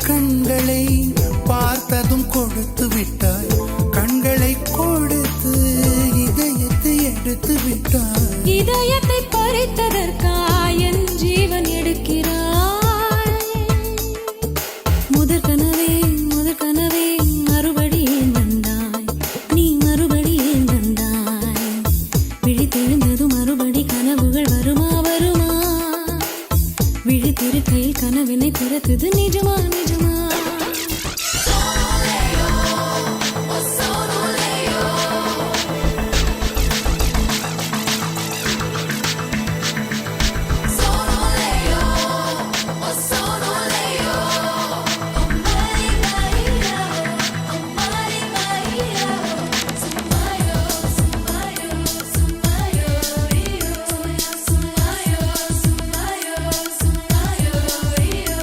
கண்களை பார்த்ததும் கொடுத்து விட்டாய், கண்களை கொடுத்து இதயத்தை எடுத்து விட்டாய். இதயத்தை பறித்ததற்காய் என் ஜீவன் எடுக்கிறாய். முதற் கனவே மறுபடியும் தந்தாய், நீ மறுபடியும் தந்தாய். விழித்தெழுந்ததும் மறுபடி கனவுகள் வருமா வருமா? விழித்திருக்கையில் கனவினை பிறத்தது நிஜமா நிஜமா?